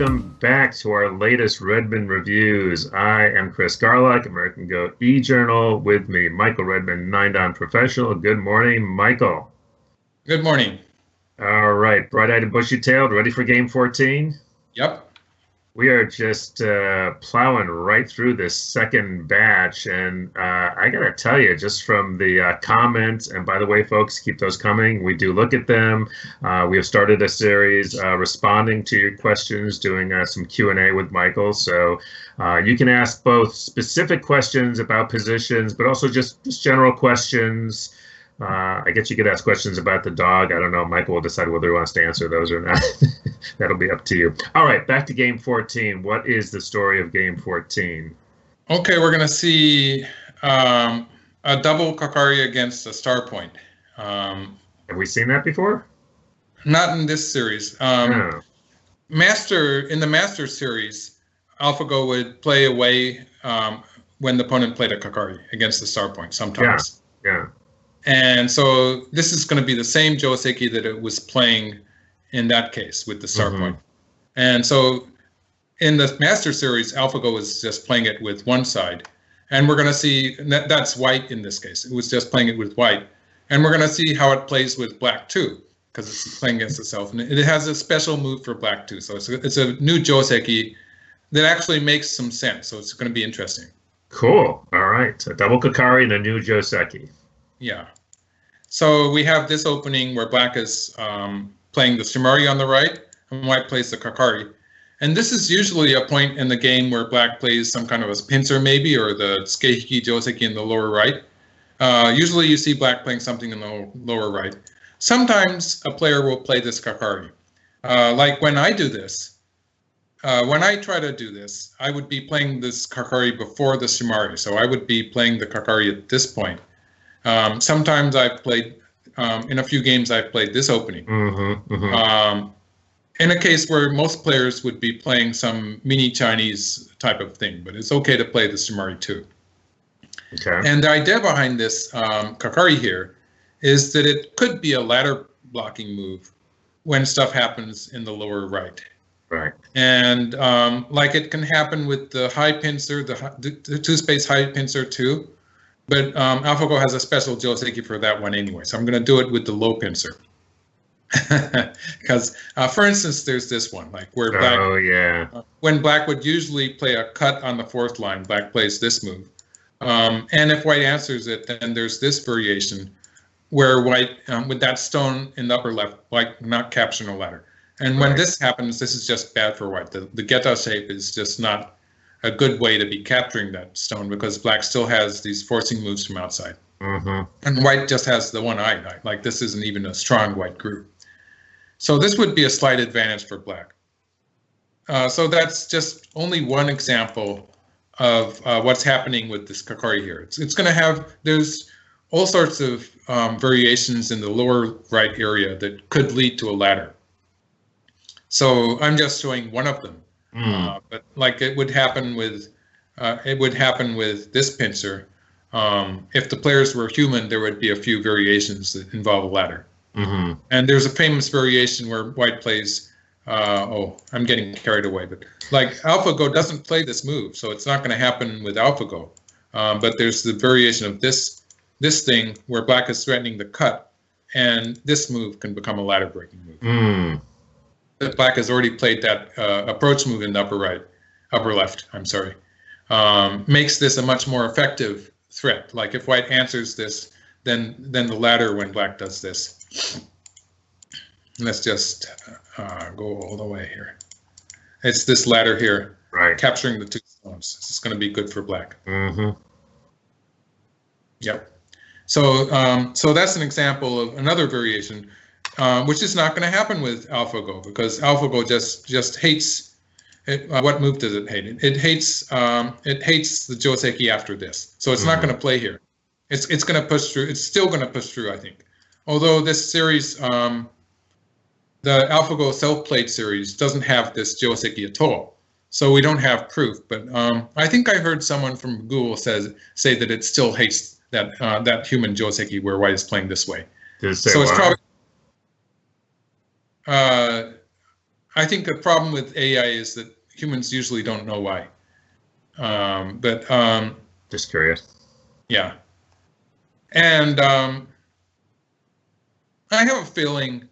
welcome back to our latest Redmond reviews. I am Chris Garlock, American Go e-Journal. With me, Michael Redmond, 9-Dan professional. Good morning, Michael. Good morning. All right, bright-eyed and bushy-tailed, ready for game 14? Yep. We are just plowing right through this second batch, and I gotta tell you, just from the comments, and by the way, folks, keep those coming. We do look at them. We have started a series responding to your questions, doing some Q&A with Michael. So you can ask both specific questions about positions, but also just general questions. I guess you could ask questions about the dog. I don't know. Michael will decide whether he wants to answer those or not. That'll be up to you. All right, back to game 14. What is the story of game 14? Okay, we're going to see a double kakari against a star point. Have we seen that before? Not in this series. No. In the Master series, AlphaGo would play away when the opponent played a kakari against the star point sometimes. Yeah. And so this is going to be the same joseki that it was playing in that case with the star point. And so in the Master Series, AlphaGo was just playing it with one side. And we're going to see, that's white in this case. It was just playing it with white. And we're going to see how it plays with black too, because it's playing against itself. And it has a special move for black too. So it's a new joseki that actually makes some sense. So it's going to be interesting. Cool. All right. A double kakari and a new joseki. Yeah. So we have this opening where black is playing the shimari on the right and white plays the kakari. And this is usually a point in the game where black plays some kind of a pincer maybe, or the tsukehiki joseki in the lower right. Usually you see black playing something in the lower right. Sometimes a player will play this kakari. Like when I do this, when I try to do this, I would be playing this kakari before the shimari. So I would be playing the kakari at this point. Sometimes I've played, in a few games I've played this opening. In a case where most players would be playing some mini Chinese type of thing, but it's okay to play the shimari too. Okay. And the idea behind this kakari here is that it could be a ladder blocking move when stuff happens in the lower right. Right. And like it can happen with the high pincer, the two-space high pincer too. But AlphaGo has a special joseki for that one anyway, so I'm going to do it with the low pincer. Because, for instance, there's this one, like where black, when black would usually play a cut on the fourth line, black plays this move. And if white answers it, then there's this variation where white, with that stone in the upper left, white not capturing a ladder. And when this happens, this is just bad for white. The geta shape is just not a good way to be capturing that stone because black still has these forcing moves from outside. And white just has the one-eye. Like this isn't even a strong white group. So this would be a slight advantage for black. So that's just only one example of what's happening with this kakari here. It's going to have, there's all sorts of variations in the lower right area that could lead to a ladder. So I'm just showing one of them. But like it would happen with this pincer. If the players were human, there would be a few variations that involve a ladder. And there's a famous variation where white plays. I'm getting carried away, but like AlphaGo doesn't play this move, so it's not going to happen with AlphaGo. But there's the variation of this thing where black is threatening the cut, and this move can become a ladder breaking move. That black has already played that approach move in the upper left. I'm sorry, makes this a much more effective threat. Like if white answers this, then the ladder when black does this. Let's just go all the way here. It's this ladder here, capturing the two stones. This is going to be good for black. Yep. So so that's an example of another variation. Which is not going to happen with AlphaGo because AlphaGo just hates it. What move does it hate? It hates the joseki after this, so it's not going to play here. It's going to push through. It's still going to push through, I think. Although this series, the AlphaGo self-played series doesn't have this joseki at all, so we don't have proof. But I think I heard someone from Google say that it still hates that human joseki where white is playing this way. Did it say so it's why? probably. I think the problem with AI is that humans usually don't know why. Just curious. Yeah. And I have a feeling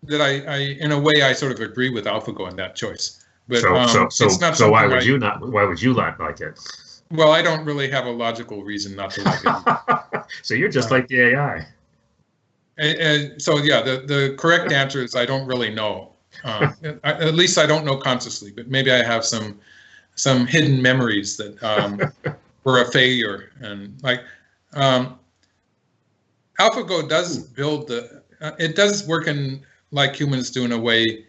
that I in a way, I sort of agree with AlphaGo in that choice. But it's not so why would you not? Why would you not like it? Well, I don't really have a logical reason not to like it. So you're just like the AI. And so yeah, the correct answer is I don't really know. At least I don't know consciously, but maybe I have some hidden memories that were a failure. And like AlphaGo does build it does work in like humans do in a way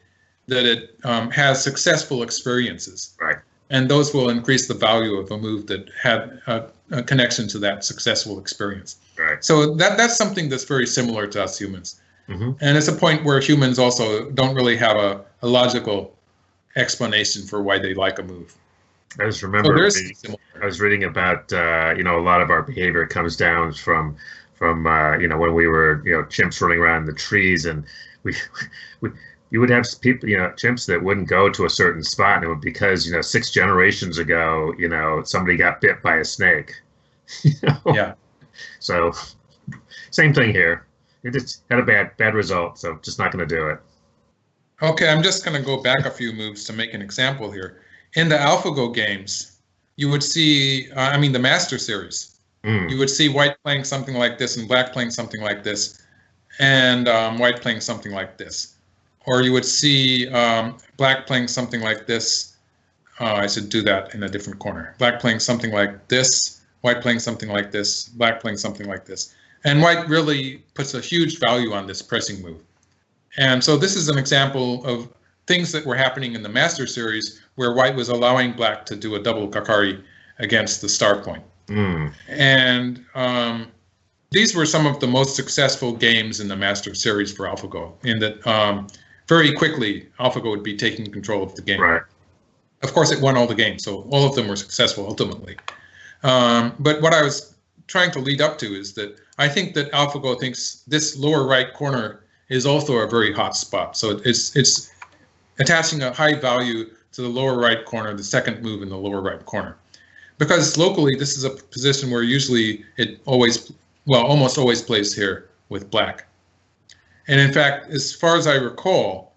that it has successful experiences. Right. And those will increase the value of a move that had a connection to that successful experience. Right. So that's something that's very similar to us humans. Mm-hmm. And it's a point where humans also don't really have a logical explanation for why they like a move. I just remember I was reading about, a lot of our behavior comes down from when we were, chimps running around in the trees, and you would have people, chimps that wouldn't go to a certain spot, and it would because 6 generations ago, somebody got bit by a snake. Yeah. So same thing here. It just had a bad result, so just not going to do it. Okay, I'm just going to go back a few moves to make an example here. In the AlphaGo games, you would see, the Master Series, you would see white playing something like this and black playing something like this, and white playing something like this. Or you would see black playing something like this. I should do that in a different corner. Black playing something like this, white playing something like this, black playing something like this. And white really puts a huge value on this pressing move. And so this is an example of things that were happening in the Master Series where white was allowing black to do a double kakari against the star point. And these were some of the most successful games in the Master Series for AlphaGo, in that very quickly AlphaGo would be taking control of the game. Right. Of course, it won all the games, so all of them were successful ultimately. But what I was trying to lead up to is that I think that AlphaGo thinks this lower right corner is also a very hot spot. So it's attaching a high value to the lower right corner, the second move in the lower right corner. Because locally, this is a position where usually it almost always plays here with black. And in fact, as far as I recall,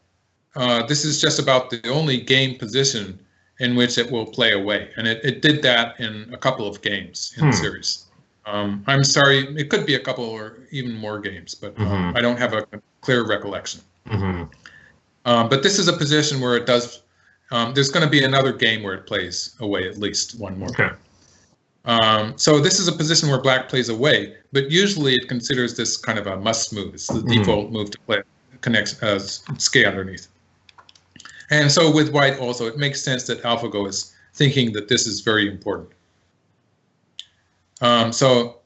this is just about the only game position in which it will play away. And it did that in a couple of games in the series. I'm sorry, it could be a couple or even more games, but I don't have a clear recollection. But this is a position where it does, there's going to be another game where it plays away at least one more time. So this is a position where black plays away, but usually it considers this kind of a must move. It's the default move to play, connects skate underneath. And so with white also, it makes sense that AlphaGo is thinking that this is very important. So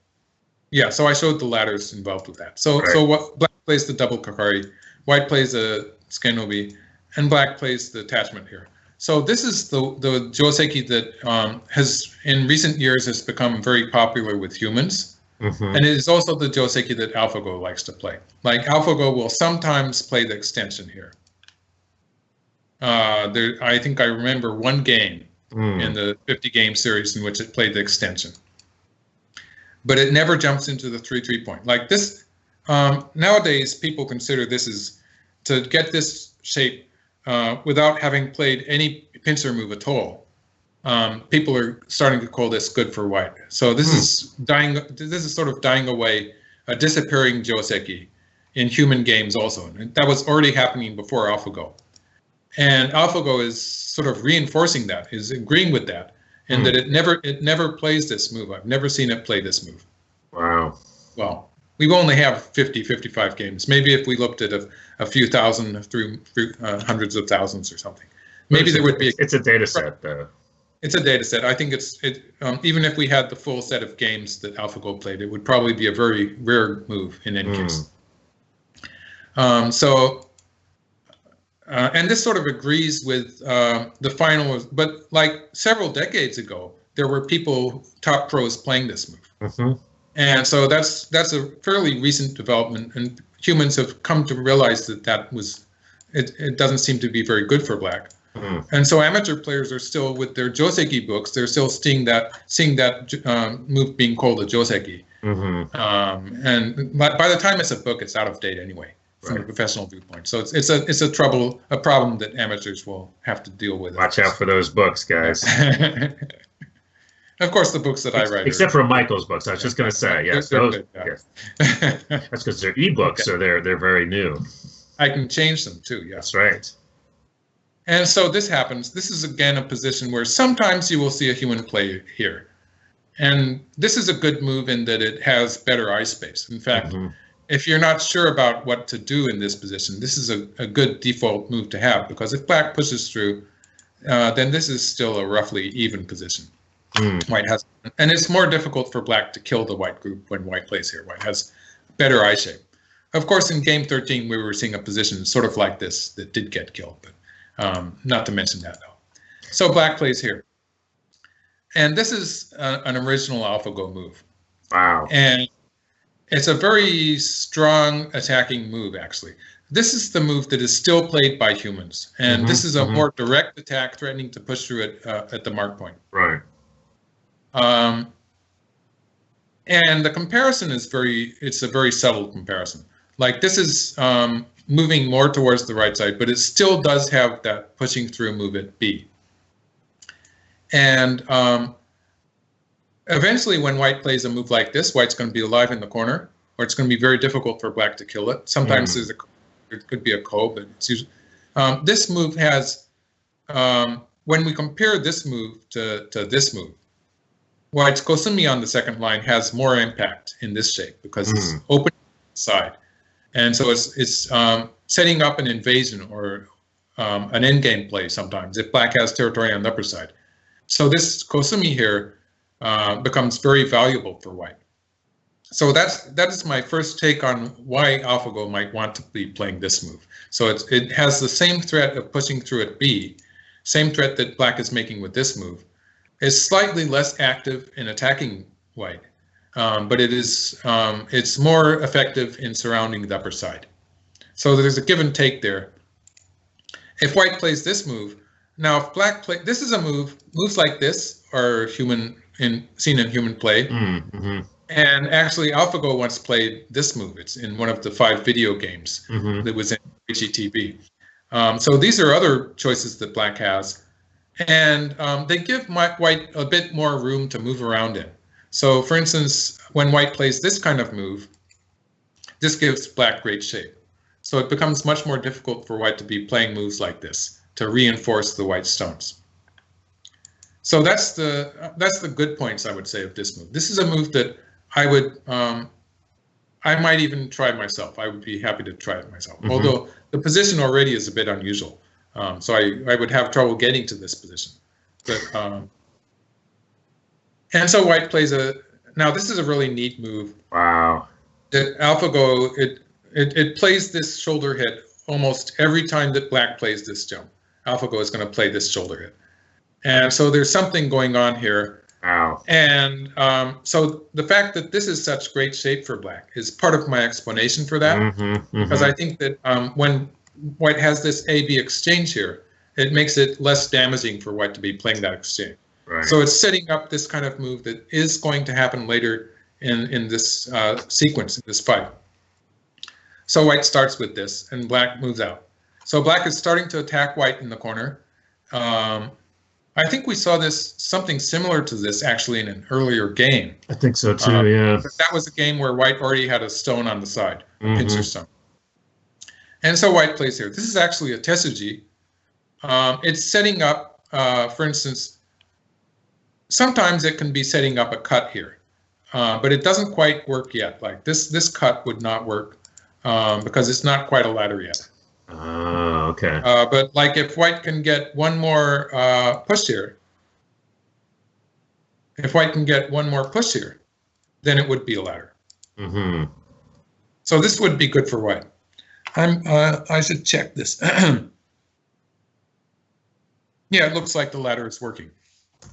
I showed the ladders involved with that. So what black plays the double kakari, white plays a skenobi, and black plays the attachment here. So this is the joseki that has in recent years has become very popular with humans, and it is also the joseki that AlphaGo likes to play. Like AlphaGo will sometimes play the extension here. I think I remember one game in the 50 game series in which it played the extension. But it never jumps into the 3-3 point. Like this, nowadays people consider this is to get this shape without having played any pincer move at all. People are starting to call this good for white. So this is dying. This is sort of dying away, a disappearing joseki in human games also. And that was already happening before AlphaGo. And AlphaGo is sort of reinforcing that, is agreeing with that. And that it never plays this move. I've never seen it play this move. Wow. Well, we only have 50, 55 games. Maybe if we looked at a few thousand through hundreds of thousands or something, maybe there would be. It's a data set, though. It's a data set. I think even if we had the full set of games that AlphaGo played, it would probably be a very rare move in any case. And this sort of agrees with the final, but like several decades ago, there were top pros playing this move. And so that's a fairly recent development, and humans have come to realize that it doesn't seem to be very good for black. And so amateur players are still, with their joseki books, they're still seeing that move being called a joseki. And by the time it's a book, it's out of date anyway, from a professional viewpoint. So it's a problem that amateurs will have to deal with. Watch out for those books, guys. Of course, the books that I write, except for Michael's books. I was just going to say, yes, those. Good, yeah. Yes. That's because they're ebooks, so they're very new. I can change them too. Yeah, that's right. And so this happens. This is again a position where sometimes you will see a human play here, and this is a good move in that it has better eye space. In fact, if you're not sure about what to do in this position, this is a good default move to have, because if black pushes through, then this is still a roughly even position. White has, and it's more difficult for black to kill the white group when white plays here. White has better eye shape. Of course, in game 13, we were seeing a position sort of like this that did get killed, but not to mention that though. So black plays here, and this is an original AlphaGo move. Wow! And it's a very strong attacking move, actually. This is the move that is still played by humans, and this is a more direct attack, threatening to push through it at the mark point. Right. And the comparison is it's a very subtle comparison. Like this is moving more towards the right side, but it still does have that pushing through move at B. And eventually when white plays a move like this, white's going to be alive in the corner, or it's going to be very difficult for black to kill it. Sometimes there could be a ko, but it's usually, this move has, when we compare this move to this move, white's kosumi on the second line has more impact in this shape because it's open side. And so it's setting up an invasion or an endgame play sometimes if black has territory on the upper side. So this kosumi here becomes very valuable for white. So that is my first take on why AlphaGo might want to be playing this move. So it has the same threat of pushing through at B, same threat that black is making with this move. It's slightly less active in attacking white, but it's more effective in surrounding the upper side. So there's a give and take there. If white plays this move, now if black play, this is a moves like this are seen in human play. And actually AlphaGo once played this move. It's in one of the 5 video games that was in HETV. So these are other choices that black has. And they give white a bit more room to move around in. So for instance, when white plays this kind of move, this gives black great shape. So it becomes much more difficult for white to be playing moves like this to reinforce the white stones. So that's the good points, I would say, of this move. This is a move that I would, I might even try myself. I would be happy to try it myself, although the position already is a bit unusual. So I would have trouble getting to this position. But and so white plays now this is a really neat move. Wow. That AlphaGo, it plays this shoulder hit almost every time that black plays this jump. AlphaGo is going to play this shoulder hit. And so there's something going on here. Wow. And so the fact that this is such great shape for black is part of my explanation for that. Because I think that when white has this A-B exchange here, it makes it less damaging for white to be playing that exchange. Right. So it's setting up this kind of move that is going to happen later in this sequence, in this fight. So white starts with this, and black moves out. So black is starting to attack white in the corner. I think we saw something similar to this actually in an earlier game. I think so too, yeah. That was a game where white already had a stone on the side, a pincer stone. And so white plays here. This is actually a tesuji. It's setting up, for instance, sometimes it can be setting up a cut here, but it doesn't quite work yet. Like this cut would not work because it's not quite a ladder yet. Oh, okay. But like if white can get one more push here, then it would be a ladder. So this would be good for white. I should check this. Yeah, it looks like the ladder is working. Of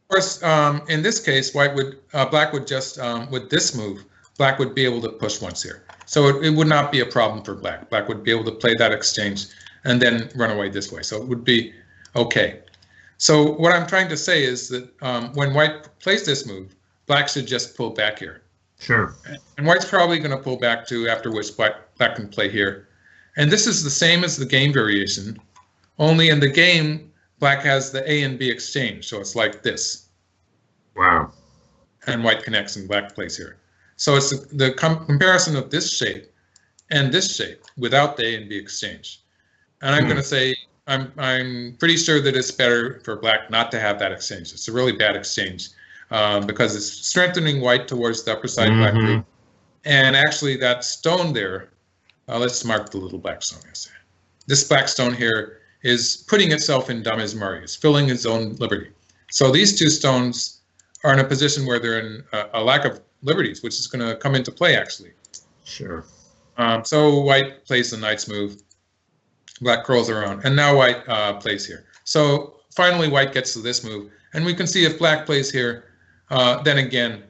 course, in this case, black would just with this move black would be able to push once here. So it would not be a problem for black. Black would be able to play that exchange and then run away this way. So it would be okay. So what I'm trying to say is that when white plays this move, black should just pull back here. Sure. And white's probably going to pull back too, after which black can play here. And this is the same as the game variation, only in the game, black has the A and B exchange. So it's like this. Wow. And white connects and black plays here. So it's the comparison of this shape and this shape without the A and B exchange. And I'm going to say, I'm pretty sure that it's better for black not to have that exchange. It's a really bad exchange because it's strengthening white towards the upper side black group. And actually that stone there, let's mark the little black stone. This black stone here is putting itself in Damismari. It's filling its own liberty. So these two stones are in a position where they're in a lack of liberties, which is going to come into play actually. Sure. So white plays the knight's move. Black curls around, and now white plays here. So finally white gets to this move, and we can see if black plays here, then again,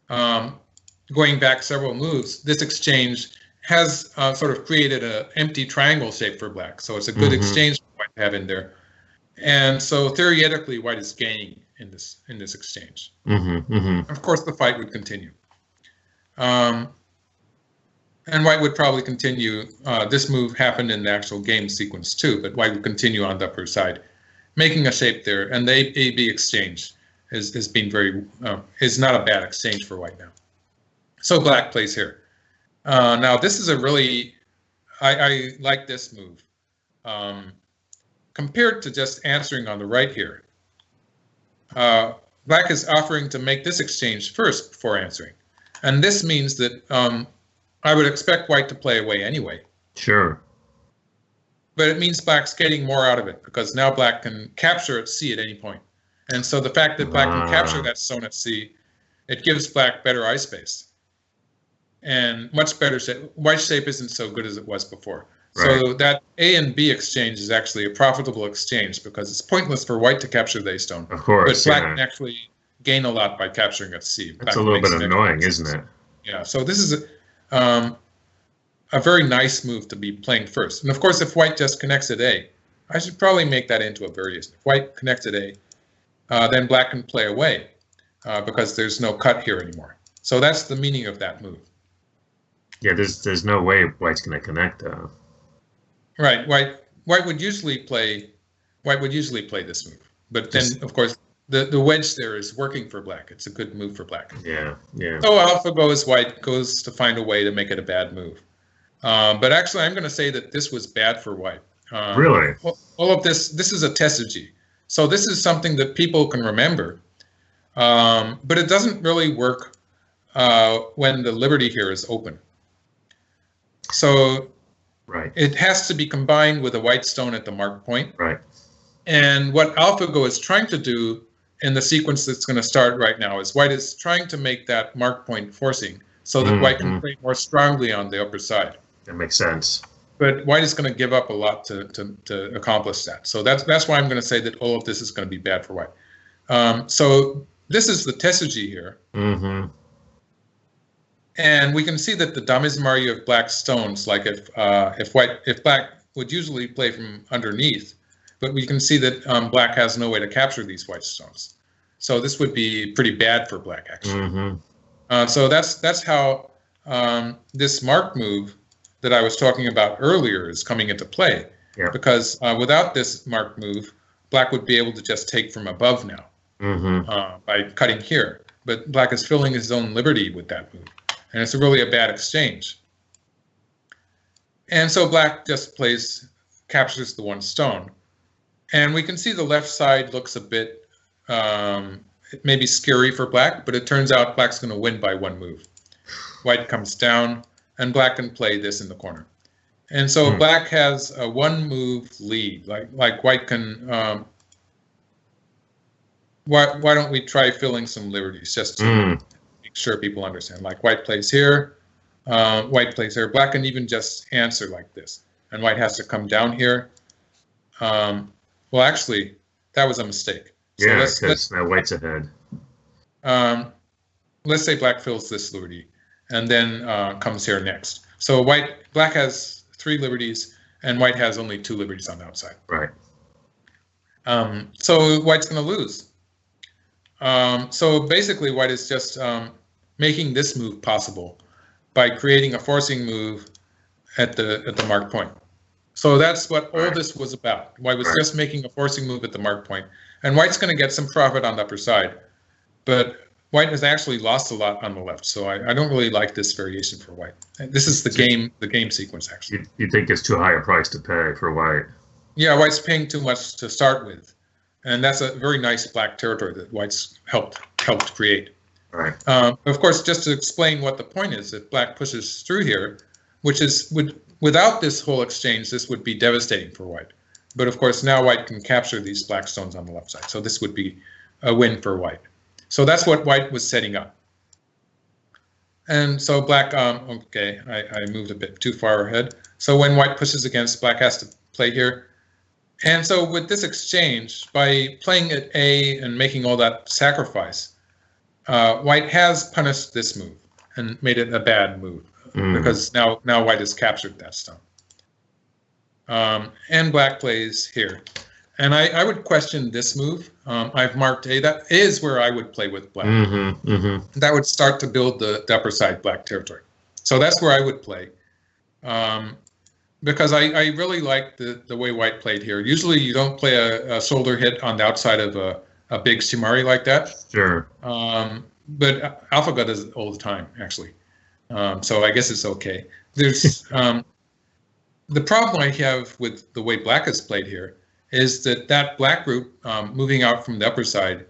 going back several moves, this exchange has sort of created an empty triangle shape for black. So it's a good exchange for white to have in there. And so theoretically, white is gaining in this exchange. Of course, the fight would continue. And white would probably continue. This move happened in the actual game sequence too, but white would continue on the upper side, making a shape there. And the A-B exchange is being is not a bad exchange for white now. So black plays here. Now this is a really, I like this move. Compared to just answering on the right here, black is offering to make this exchange first before answering. And this means that I would expect white to play away anyway. Sure. But it means black's getting more out of it because now black can capture at C at any point. And so the fact that black can capture that stone at C, it gives black better eye space. And much better shape. White's shape isn't so good as it was before. Right. So that A and B exchange is actually a profitable exchange because it's pointless for white to capture the A stone. Of course, but black can actually gain a lot by capturing at C. That's a little bit annoying, isn't it? Yeah, so this is a very nice move to be playing first. And of course, if white just connects at A, I should probably make that into a variation. If white connects at A, then black can play away because there's no cut here anymore. So that's the meaning of that move. Yeah, there's no way white's going to connect though. Right, white would usually play this move, but then of course the wedge there is working for black. It's a good move for black. Yeah. So AlphaGo as white goes to find a way to make it a bad move. But actually, I'm going to say that this was bad for white. Really? All of this is a tesuji. So this is something that people can remember. But it doesn't really work when the liberty here is open. So it has to be combined with a white stone at the mark point. Right. And what AlphaGo is trying to do in the sequence that's going to start right now is white is trying to make that mark point forcing so that white can play more strongly on the upper side. That makes sense. But white is going to give up a lot to accomplish that. So that's why I'm going to say that all of this is going to be bad for white. So this is the tesuji here. And we can see that the Damismari of black stones, like if black would usually play from underneath, but we can see that black has no way to capture these white stones. So this would be pretty bad for black, actually. So that's how this mark move that I was talking about earlier is coming into play. Yeah. Because without this mark move, black would be able to just take from above now by cutting here. But black is filling his own liberty with that move. And it's really a bad exchange. And so black just captures the one stone. And we can see the left side looks a bit, it may be scary for black, but it turns out black's going to win by one move. White comes down, and black can play this in the corner. And so black has a one move lead, like white can, why don't we try filling some liberties just to make sure people understand. Like white plays here, white plays here. Black can even just answer like this. And white has to come down here. Well, actually, that was a mistake. So yeah, because now white's ahead. Let's say black fills this liberty. and then comes here next. So black has 3 liberties, and white has only 2 liberties on the outside. Right. So white's going to lose. So basically, white is just making this move possible by creating a forcing move at the mark point. So that's what all this was about. White was just making a forcing move at the mark point, and white's going to get some profit on the upper side, but white has actually lost a lot on the left. So I don't really like this variation for white. This is the game sequence actually. You think it's too high a price to pay for white? Yeah, white's paying too much to start with, and that's a very nice black territory that white's helped create. Right. Of course, just to explain what the point is, if black pushes through here, without this whole exchange, this would be devastating for white. But of course, now white can capture these black stones on the left side. So this would be a win for white. So that's what white was setting up. And so black, okay, I moved a bit too far ahead. So when white pushes against, black has to play here. And so with this exchange, by playing at A and making all that sacrifice, white has punished this move and made it a bad move because now white has captured that stone. And black plays here. And I would question this move. I've marked A. That is where I would play with black. That would start to build the upper side black territory. So that's where I would play. Because I really like the way white played here. Usually you don't play a shoulder hit on the outside of a big shimari like that. Sure. But AlphaGo does it all the time, actually. So I guess it's okay. There's the problem I have with the way black is played here is that black group moving out from the upper side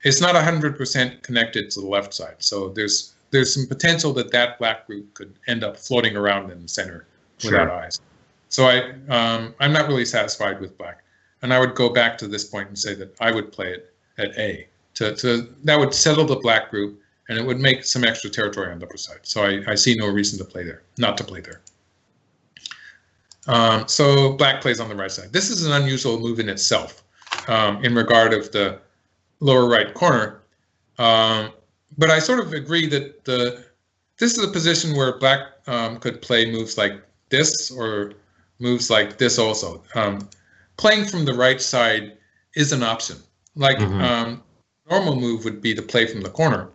is not 100% connected to the left side. So there's some potential that black group could end up floating around in the center without eyes. So I'm not really satisfied with black, and I would go back to this point and say that I would play it at A. That would settle the black group, and it would make some extra territory on the upper side. So I see no reason to play there, not to play there. So black plays on the right side. This is an unusual move in itself in regard of the lower right corner. But I sort of agree that this is a position where black could play moves like this or moves like this also. Playing from the right side is an option. Like normal move would be to play from the corner.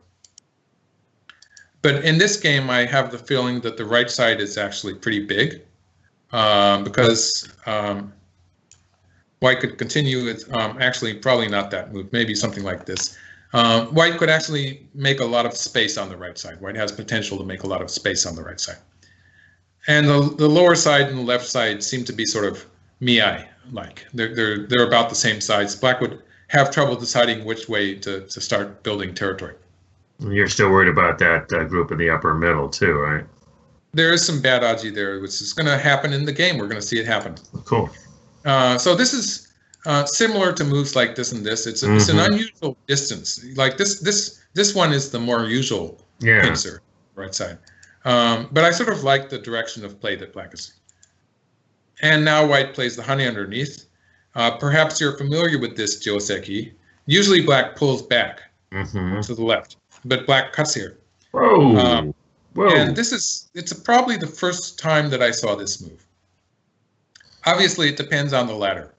But in this game, I have the feeling that the right side is actually pretty big. Because white could continue with actually probably not that move, maybe something like this. White could actually make a lot of space on the right side. White has potential to make a lot of space on the right side. And the lower side and the left side seem to be sort of Mii-like. They're about the same size. Black would have trouble deciding which way to start building territory. You're still worried about that group in the upper middle too, right? There is some bad aji there, which is going to happen in the game. We're going to see it happen. Cool. So this is similar to moves like this and this. It's an unusual distance. Like this one is the more usual pincer, right side. But I sort of like the direction of play that black is. And now white plays the honey underneath. Perhaps you're familiar with this joseki. Usually black pulls back to the left, but black cuts here. Whoa. Whoa. And it's probably the first time that I saw this move. Obviously, it depends on the ladder.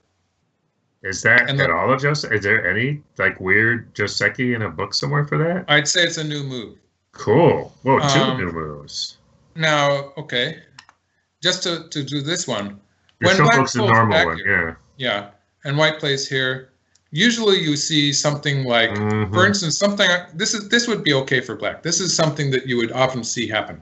Is that at all a joseki? Is there any like weird joseki in a book somewhere for that? I'd say it's a new move. Cool. Whoa, 2 new moves. Now, okay, just to do this one. Your show book's the normal one, here, yeah. And white plays here. Usually you see something like, for instance, something this would be okay for black. This is something that you would often see happen.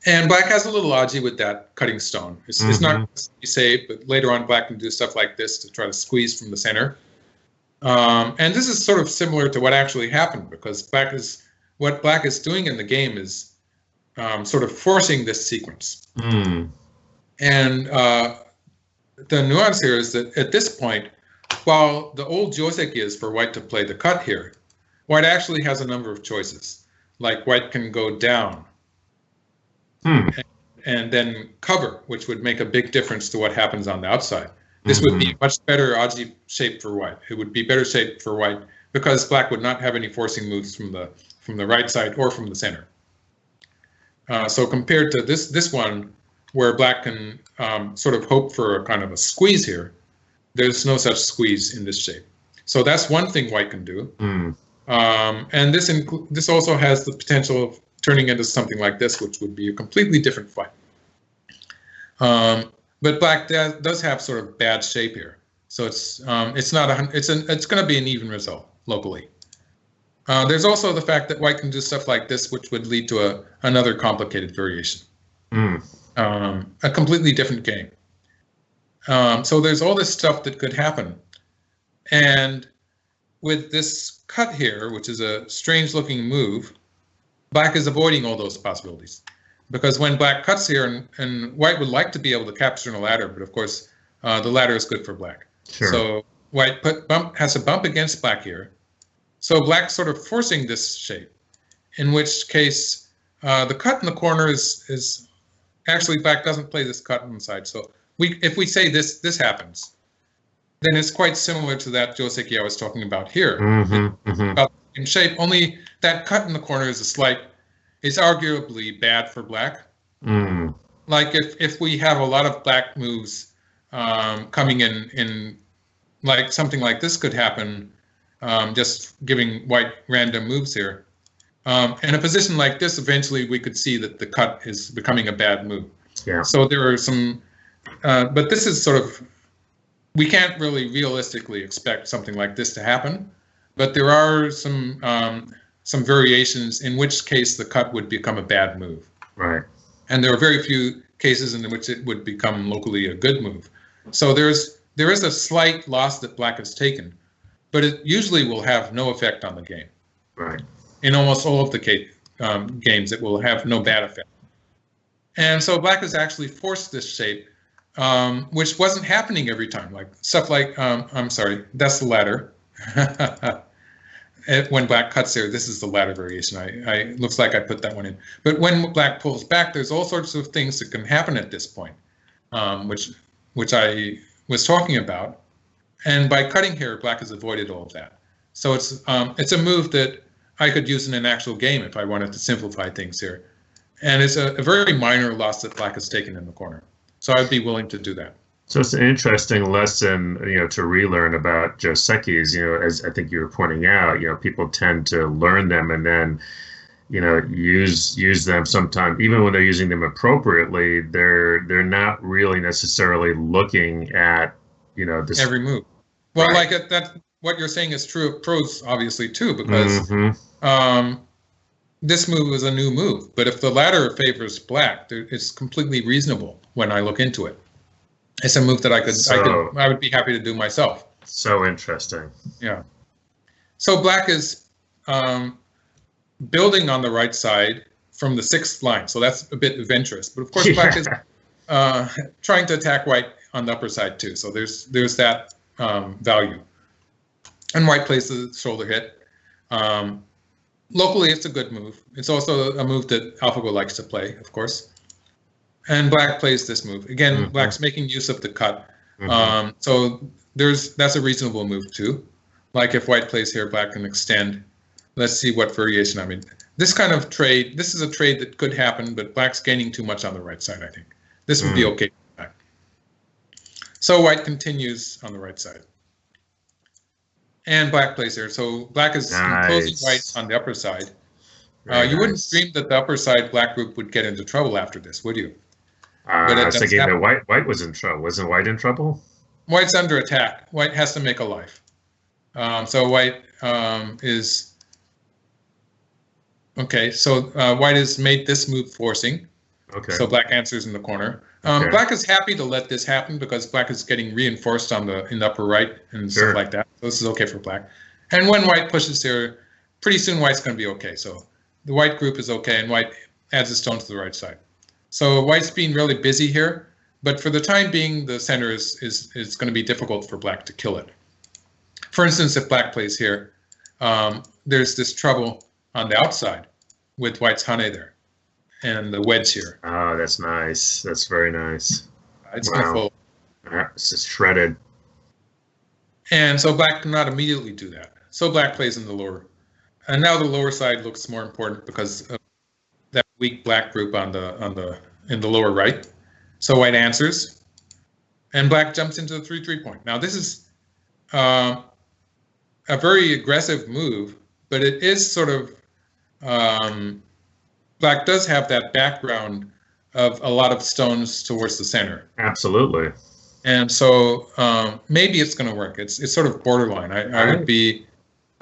And black has a little aji with that cutting stone. It's not safe, but later on black can do stuff like this to try to squeeze from the center. And this is sort of similar to what actually happened, because what black is doing in the game is sort of forcing this sequence. And the nuance here is that at this point, while the old joseki is for white to play the cut here, white actually has a number of choices. Like white can go down and then cover, which would make a big difference to what happens on the outside. This would be much better aji shape for white. It would be better shape for white because black would not have any forcing moves from the right side or from the center. So compared to this one, where black can sort of hope for a kind of a squeeze here, there's no such squeeze in this shape. So that's one thing white can do. And this also has the potential of turning into something like this, which would be a completely different fight. But black does have sort of bad shape here, so it's going to be an even result locally. There's also the fact that white can do stuff like this, which would lead to another complicated variation, a completely different game. So there's all this stuff that could happen, and with this cut here, which is a strange-looking move, black is avoiding all those possibilities. Because when black cuts here, and white would like to be able to capture a ladder, but of course the ladder is good for black. Sure. So white has a bump against black here. So black sort of forcing this shape, in which case the cut in the corner is actually black doesn't play this cut on the side. So if we say this happens, then it's quite similar to that joseki I was talking about here. About in shape, only that cut in the corner is it's arguably bad for black. Like if we have a lot of black moves coming in like something like this could happen, just giving white random moves here. In a position like this, eventually we could see that the cut is becoming a bad move. Yeah. So there are some, but this is sort of, we can't really realistically expect something like this to happen, but there are some variations in which case the cut would become a bad move. Right. And there are very few cases in which it would become locally a good move. So there is a slight loss that black has taken, but it usually will have no effect on the game. Right. In almost all of the games, it will have no bad effect. And so black has actually forced this shape, which wasn't happening every time. Like stuff like, I'm sorry, that's the ladder. When black cuts there, this is the ladder variation. Looks like I put that one in. But when black pulls back, there's all sorts of things that can happen at this point, which I was talking about. And by cutting here, black has avoided all of that. So it's a move that I could use in an actual game if I wanted to simplify things here. And it's a very minor loss that black has taken in the corner. So I'd be willing to do that. So it's an interesting lesson, to relearn about josekis. As I think you were pointing out, people tend to learn them and then, use them sometimes. Even when they're using them appropriately, they're not really necessarily looking at, this every move. Well, right. Like that, what you're saying is true of pros, obviously too, because this move is a new move. But if the ladder favors black, it's completely reasonable when I look into it. It's a move that I would be happy to do myself. So interesting. Yeah. So black is building on the right side from the 6th line. So that's a bit adventurous. But of course, black is trying to attack white on the upper side too. So there's that value. And white plays the shoulder hit. Locally, it's a good move. It's also a move that AlphaGo likes to play, of course. And black plays this move. Again, black's making use of the cut. So that's a reasonable move too. Like if white plays here, black can extend. Let's see what variation I'm in. This kind of trade, this is a trade that could happen, but black's gaining too much on the right side, I think. This would be okay for black. So white continues on the right side. And black plays here. So black is closing white on the upper side. You wouldn't dream that the upper side black group would get into trouble after this, would you? I was thinking that white was in trouble. Wasn't white in trouble? White's under attack. White has to make a life. So white is... Okay, so white has made this move forcing. Okay. So black answers in the corner. Okay. Black is happy to let this happen because black is getting reinforced in the upper right and stuff like that. So this is okay for black. And when white pushes here, pretty soon white's going to be okay. So the white group is okay, and white adds a stone to the right side. So white's being really busy here, but for the time being, the center is going to be difficult for black to kill it. For instance, if black plays here, there's this trouble on the outside with white's hane there and the wedge here. Oh, that's nice. That's very nice. It's going to fall. It's just shredded. And so black cannot immediately do that. So black plays in the lower. And now the lower side looks more important because of that weak black group in the lower right. So white answers, and black jumps into the 3-3 point. Now this is a very aggressive move, but it is sort of black does have that background of a lot of stones towards the center. Absolutely. And so maybe it's going to work. It's sort of borderline. I would be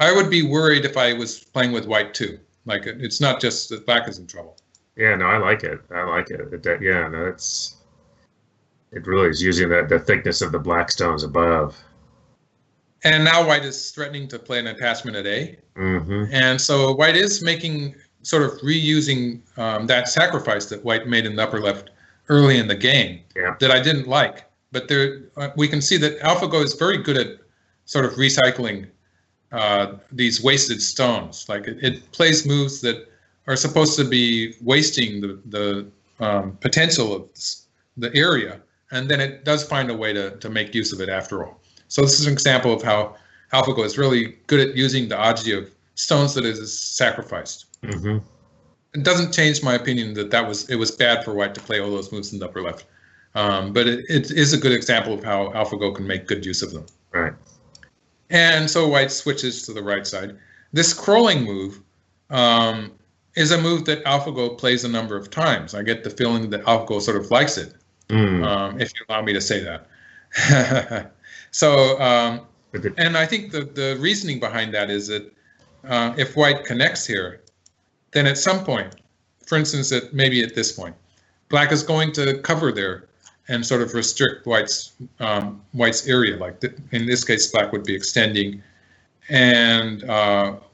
worried if I was playing with white too. Like it's not just that black is in trouble. Yeah, no, I like it. Yeah, no, it really is using the thickness of the black stones above. And now white is threatening to play an attachment at A. Mm-hmm. And so white is making sort of reusing that sacrifice that white made in the upper left early in the game that I didn't like. But there, we can see that AlphaGo is very good at sort of recycling these wasted stones. Like it plays moves that are supposed to be wasting the potential of the area, and then it does find a way to make use of it after all. So this is an example of how AlphaGo is really good at using the agi of stones that is sacrificed. Mm-hmm. It doesn't change my opinion that it was bad for white to play all those moves in the upper left. But it is a good example of how AlphaGo can make good use of them. Right. And so white switches to the right side. This crawling move is a move that AlphaGo plays a number of times. I get the feeling that AlphaGo sort of likes it, if you allow me to say that. So, and I think the reasoning behind that is that if white connects here, then at some point, for instance, maybe at this point, black is going to cover there and sort of restrict white's area. Like in this case, black would be extending, and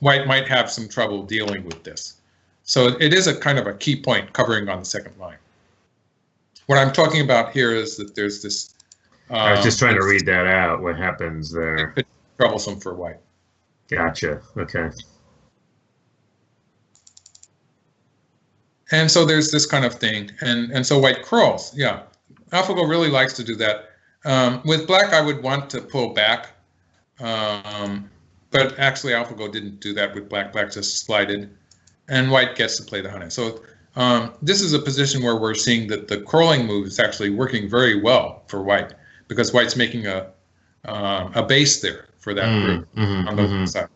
white might have some trouble dealing with this. So it is a kind of a key point covering on the second line. What I'm talking about here is that there's this. I was just trying to read that out. What happens there? It's troublesome for white. Gotcha. Okay. And so there's this kind of thing, and so white crawls. Yeah, AlphaGo really likes to do that. With black, I would want to pull back, but actually AlphaGo didn't do that with black. Black just slided, and white gets to play the honey. So this is a position where we're seeing that the crawling move is actually working very well for white, because white's making a base there for that group on the left side.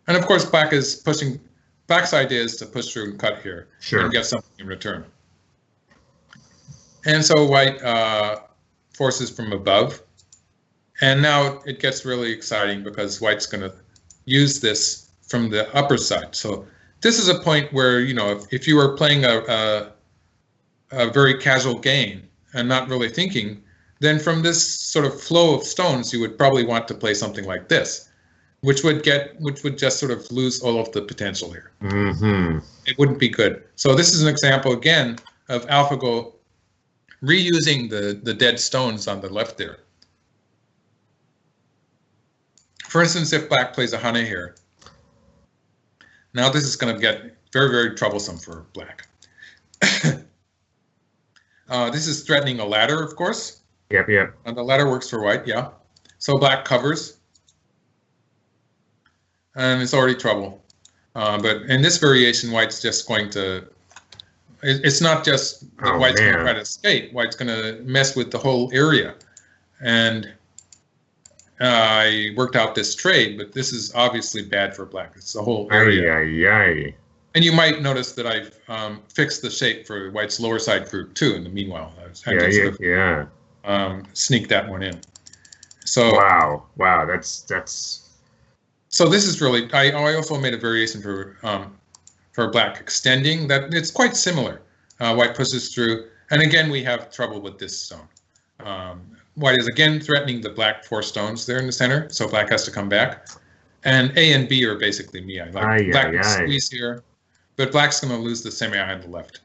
And of course, black is pushing. Black's idea is to push through and cut here and get something in return. And so white forces from above. And now it gets really exciting because white's going to use this from the upper side. So this is a point where, you know, if you were playing a very casual game and not really thinking, then from this sort of flow of stones, you would probably want to play something like this, which would just sort of lose all of the potential here. Mm-hmm. It wouldn't be good. So this is an example again of AlphaGo reusing the dead stones on the left there. For instance, if black plays a hane here, now this is going to get very, very troublesome for black. This is threatening a ladder, of course. Yep. And the ladder works for white, yeah. So black covers. And it's already trouble. But in this variation, white's just going to, it's not just that white's going to try to escape. White's going to mess with the whole area. And I worked out this trade, but this is obviously bad for black. It's the whole area. And you might notice that I've fixed the shape for white's lower side group too in the meanwhile. Sneak that one in. So wow, that's. So this is really, I also made a variation for black extending that it's quite similar. White pushes through, and again we have trouble with this stone. White is again threatening the black 4 stones there in the center, so black has to come back. And A and B are basically miai. Like black can squeeze here, but black's going to lose the semi-eye on the left.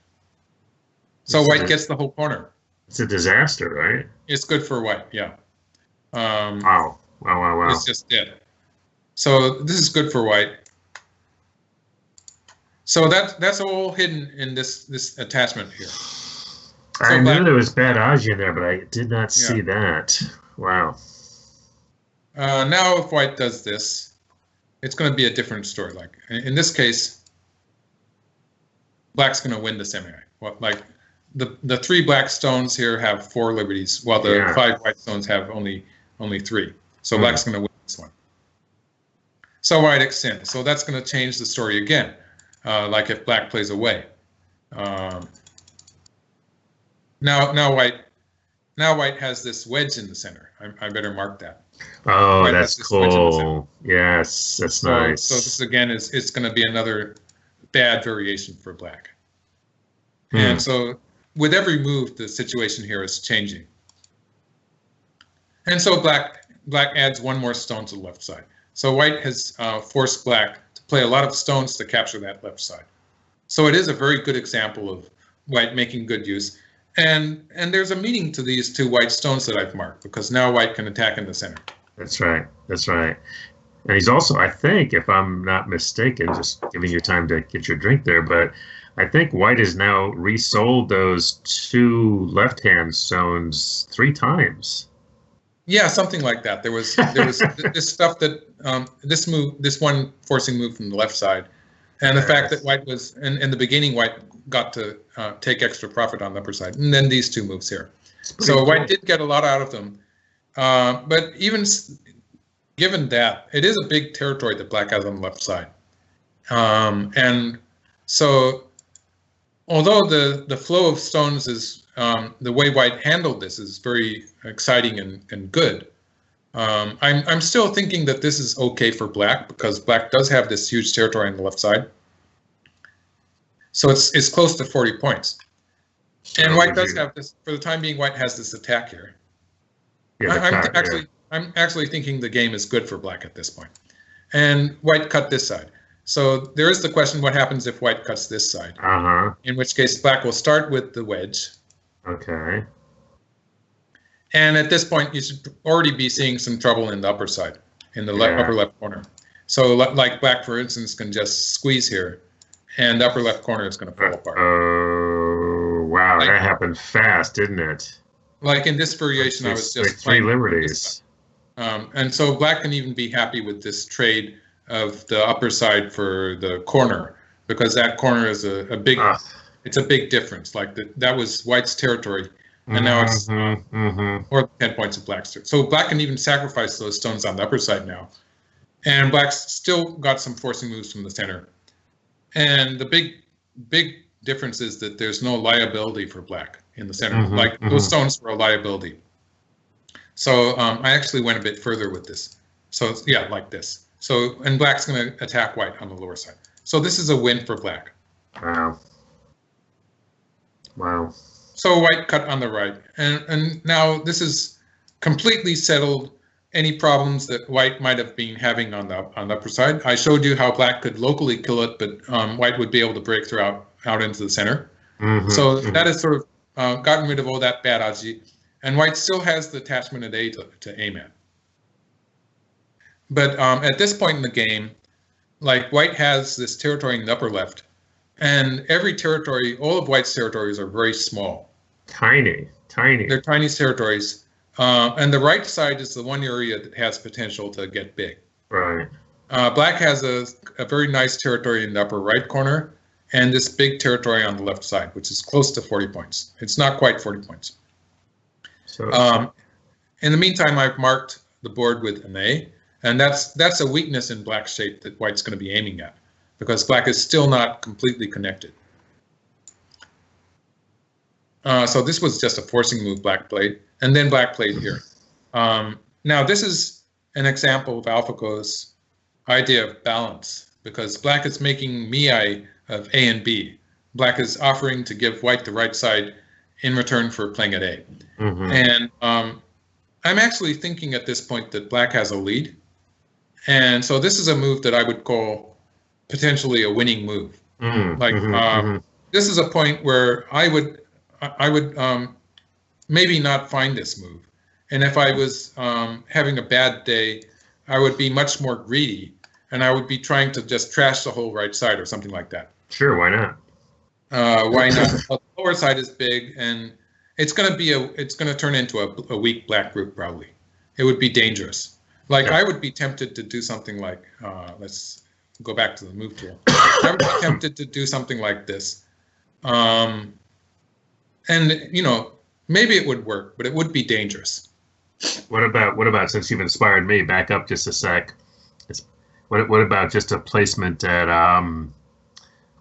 So white gets the whole corner. It's a disaster, right? It's good for white, yeah. Wow. It's just dead. So this is good for white. So that's all hidden in this attachment here. So I knew there was bad agi in there, but I did not see that. Wow. Now if white does this, it's going to be a different story. Like in this case, black's going to win the samurai. Well, like the 3 black stones here have 4 liberties, while the 5 white stones have only 3. So black's going to win this one. So white extend. So that's going to change the story again. Like if black plays away. Now white has this wedge in the center. I better mark that. Oh, white that's cool. Yes, that's nice. So this again it's going to be another bad variation for black. And so with every move, the situation here is changing. And so black adds 1 more stone to the left side. So white has forced black to play a lot of stones to capture that left side. So it is a very good example of white making good use. And there's a meaning to these 2 white stones that I've marked, because now white can attack in the center. That's right. That's right. And he's also, I think, if I'm not mistaken, just giving you time to get your drink there, but I think white has now resold those 2 left-hand stones 3 times. Yeah, something like that. There was this stuff that this one forcing move from the left side, and the fact that white was in the beginning, white got to take extra profit on the upper side, and then these 2 moves here. So cool. White did get a lot out of them, but even given that, it is a big territory that black has on the left side, and so although the flow of stones is the way white handled this is very exciting and good. I'm still thinking that this is okay for black, because black does have this huge territory on the left side. So it's close to 40 points. And white does have this, for the time being, white has this attack here. Yeah, I'm actually thinking the game is good for black at this point. And white cut this side. So there is the question, what happens if white cuts this side? In which case black will start with the wedge. Okay. And at this point, you should already be seeing some trouble in the upper side, in the upper left corner. So like black, for instance, can just squeeze here, and the upper left corner is going to fall apart. Oh, wow. Like, that happened fast, didn't it? Like in this variation, I was just like 3 liberties. And so black can even be happy with this trade of the upper side for the corner, because that corner is a big, it's a big difference. Like that was white's territory, and now it's more than 10 points of black's territory. So black can even sacrifice those stones on the upper side now, and black's still got some forcing moves from the center. And the big difference is that there's no liability for black in the center. Like those stones were a liability. So I actually went a bit further with this. So yeah, like this. So, and black's going to attack white on the lower side. So this is a win for black. Wow. Wow. So white cut on the right. And now this is completely settled any problems that white might have been having on the upper side. I showed you how black could locally kill it, but white would be able to break through out into the center. So that has sort of gotten rid of all that bad aji. And white still has the attachment at A to aim at. But at this point in the game, like white has this territory in the upper left, and every territory, all of white's territories are very small. Tiny. They're tiny territories. And the right side is the one area that has potential to get big. Right. Black has a very nice territory in the upper right corner, and this big territory on the left side, which is close to 40 points. It's not quite 40 points. So, in the meantime, I've marked the board with an A. And that's a weakness in black's shape that white's going to be aiming at, because black is still not completely connected. So this was just a forcing move black played, and then black played here. Now this is an example of AlphaGo's idea of balance, because black is making miai of A and B. Black is offering to give white the right side in return for playing at A. And I'm actually thinking at this point that black has a lead. And so this is a move that I would call potentially a winning move. This is a point where I would maybe not find this move. And if I was having a bad day, I would be much more greedy, and I would be trying to just trash the whole right side or something like that. Sure, why not? Why not? The lower side is big, and it's going to turn into a weak black group probably. It would be dangerous. Like I would be tempted to do something like, let's go back to the move tool. I would be tempted to do something like this, And, you know, maybe it would work, but it would be dangerous. What about, since you've inspired me, back up just a sec. What about just a placement at,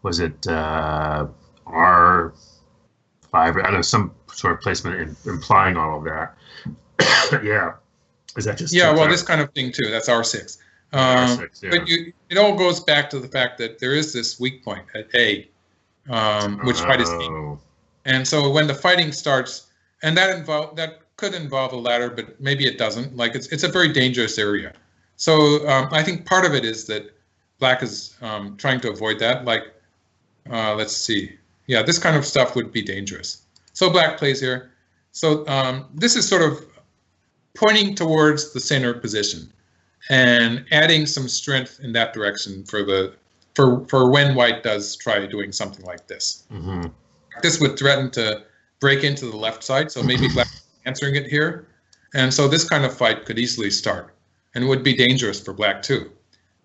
was it R5? I don't know, some sort of placement implying all of that. Yeah. Is that just... Yeah, well, this kind of thing too. That's R6. R6, yeah. But it all goes back to the fact that there is this weak point at A, which white is A. And so when the fighting starts, and that could involve a ladder, but maybe it doesn't. Like it's a very dangerous area. So I think part of it is that black is trying to avoid that. Like, let's see. Yeah, this kind of stuff would be dangerous. So black plays here. So this is sort of pointing towards the center position and adding some strength in that direction for when white does try doing something like this. Mm-hmm. This would threaten to break into the left side, so maybe black answering it here. And so this kind of fight could easily start and would be dangerous for black too,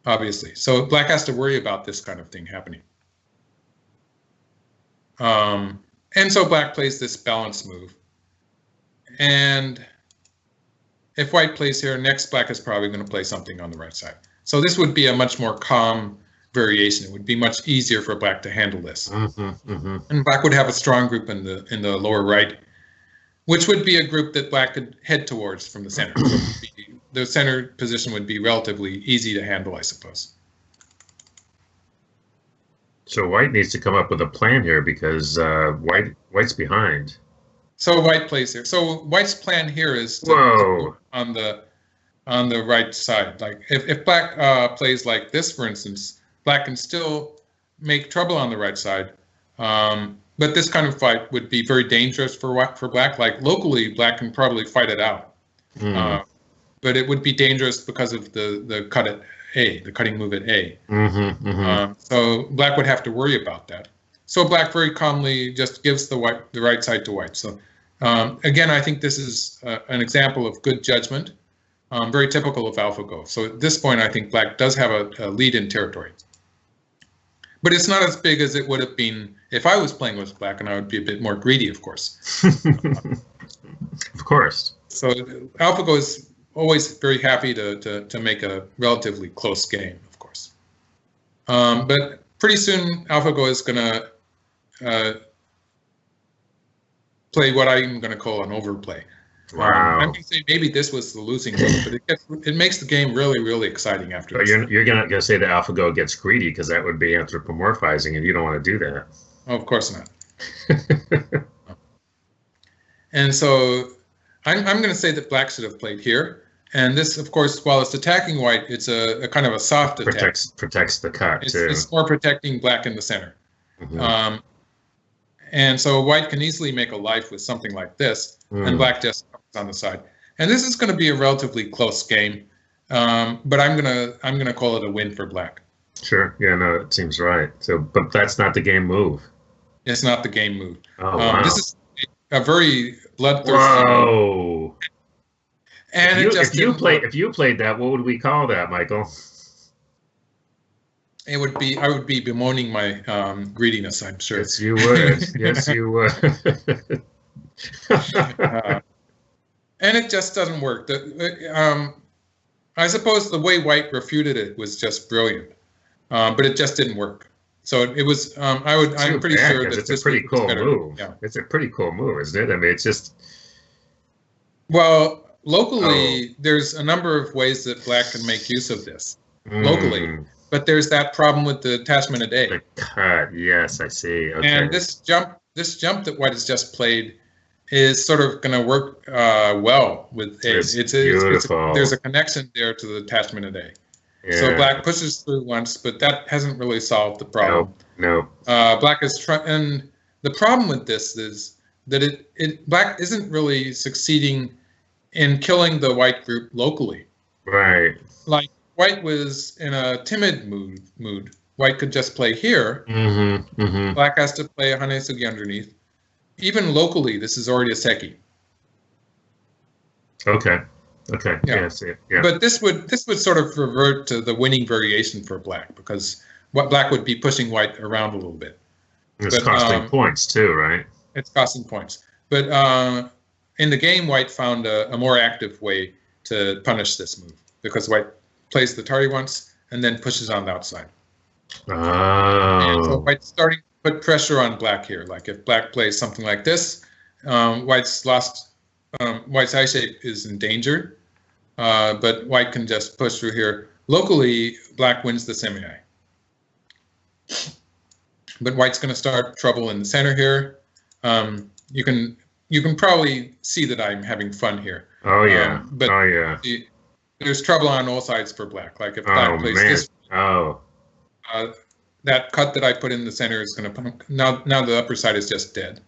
obviously. So black has to worry about this kind of thing happening. And so black plays this balance move. And if white plays here, next black is probably going to play something on the right side. So this would be a much more calm variation. It would be much easier for black to handle this. Mm-hmm, mm-hmm. And black would have a strong group in the lower right, which would be a group that black could head towards from the center. So the center position would be relatively easy to handle, I suppose. So white needs to come up with a plan here because white's behind. So white plays here. So white's plan here is to on the right side. Like if black plays like this, for instance, black can still make trouble on the right side. But this kind of fight would be very dangerous for black. Like locally, black can probably fight it out. But it would be dangerous because of the cut at A, the cutting move at A. Mm-hmm, mm-hmm. So black would have to worry about that. So black very calmly just gives the right side to white. So again, I think this is an example of good judgment, very typical of AlphaGo. So at this point, I think black does have a lead in territory. But it's not as big as it would have been if I was playing with black, and I would be a bit more greedy, of course. Of course. So AlphaGo is always very happy to make a relatively close game, of course. But pretty soon, AlphaGo is going to play what I'm going to call an overplay. Wow. I'm going to say maybe this was the losing move, but it makes the game really, really exciting after this. You're going to say that AlphaGo gets greedy because that would be anthropomorphizing, and you don't want to do that. Oh, of course not. And so I'm going to say that black should have played here. And this, of course, while it's attacking white, it's a kind of a soft attack. Protects the cut, too. It's more protecting black in the center. Mm-hmm. And so white can easily make a life with something like this, and black just comes on the side. And this is going to be a relatively close game, but I'm gonna call it a win for black. Sure. Yeah. No, it seems right. So, but that's not the game move. It's not the game move. Oh, wow. This is a very bloodthirsty. Whoa. Move. And if you played that, what would we call that, Michael? I would be bemoaning my greediness, I'm sure. Yes, you would. Yes, you would. And it just doesn't work. I suppose the way white refuted it was just brilliant, but it just didn't work. So it was. I'm pretty sure that it's a pretty cool move. Yeah. It's a pretty cool move, isn't it? I mean, it's just. Well, locally, there's a number of ways that black can make use of this. Locally. But there's that problem with the attachment at A. The cut, yes, I see. Okay. And this jump that white has just played is sort of going to work well with A. It's beautiful. There's a connection there to the attachment at A. Yeah. So black pushes through once, but that hasn't really solved the problem. No. Black is and the problem with this is that black isn't really succeeding in killing the white group locally. Right. Like. White was in a timid mood. White could just play here. Mm-hmm, mm-hmm. Black has to play a hanesugi underneath. Even locally, this is already a seki. Okay. Yeah. Yeah. But this would sort of revert to the winning variation for black because black would be pushing white around a little bit. It's costing points too, right? It's costing points. But in the game, white found a more active way to punish this move, because white plays the tardy once and then pushes on the outside. And so white's starting to put pressure on black here. Like if black plays something like this, white's eye shape is endangered, but white can just push through here. Locally, black wins the semi-eye. But white's going to start trouble in the center here. You can probably see that I'm having fun here. Oh yeah. But oh yeah. There's trouble on all sides for black. Like if black plays this, that cut that I put in the center is going to now the upper side is just dead.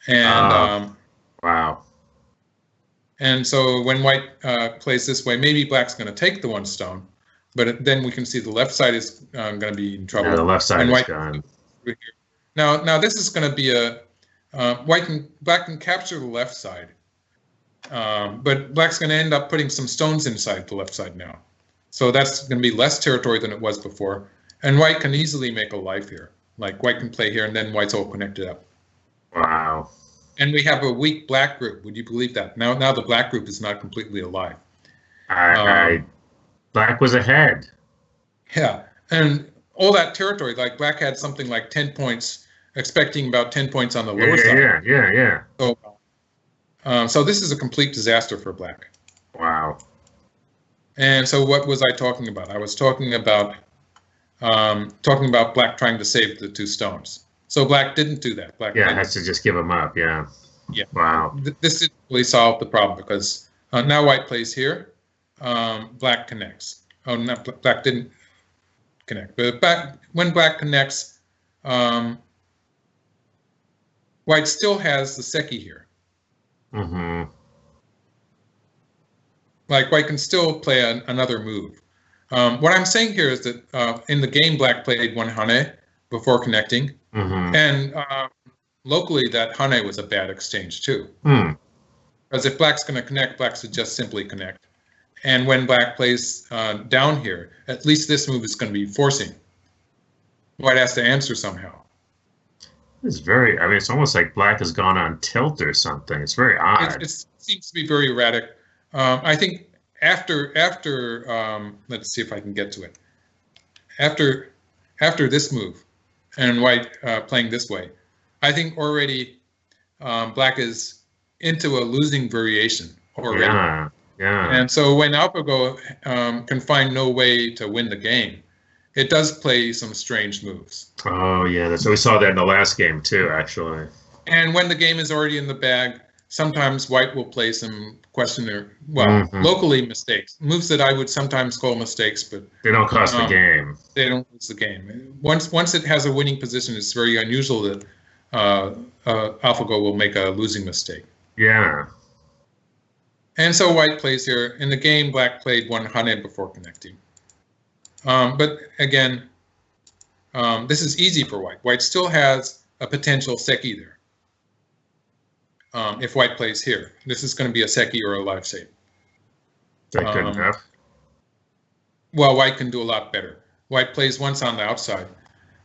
And wow. And so when white plays this way, maybe black's going to take the one stone, but then we can see the left side is going to be in trouble. Yeah, the left side is gone. Now this is going to be a black can capture the left side, but black's going to end up putting some stones inside the left side now. So that's going to be less territory than it was before, and white can easily make a life here. Like white can play here, and then white's all connected up. Wow. And we have a weak black group. Would you believe that? Now the black group is not completely alive. Black was ahead. Yeah, and all that territory, like black had something like 10 points, expecting about 10 points on the lower side. Yeah. So this is a complete disaster for black. Wow. And so what was I talking about? I was talking about black trying to save the two stones. So black didn't do that. Black has to just give them up. Yeah. Yeah. Wow. This didn't really solve the problem, because now white plays here, black connects. Oh, no, black didn't connect. But when black connects, white still has the seki here. Mm-hmm. Like white can still play another move. What I'm saying here is that in the game, black played one hane before connecting. Mm-hmm. And locally, that hane was a bad exchange too. Because if black's going to connect, black should just simply connect. And when black plays down here, at least this move is going to be forcing. White has to answer somehow. It's it's almost like black has gone on tilt or something. It's very odd. It seems to be very erratic. I think after let's see if I can get to it. After this move, and white playing this way, I think already black is into a losing variation already. Yeah. And so when AlphaGo can find no way to win the game, it does play some strange moves. Oh yeah, we saw that in the last game too, actually. And when the game is already in the bag, sometimes white will play some locally mistakes, moves that I would sometimes call mistakes, but they don't cost the game. They don't lose the game. Once it has a winning position, it's very unusual that AlphaGo will make a losing mistake. Yeah. And so white plays here. In the game, black played one hane before connecting. But again, this is easy for white. White still has a potential seki there. If white plays here, this is going to be a seki or a live shape. Is that good enough? Well, white can do a lot better. White plays once on the outside.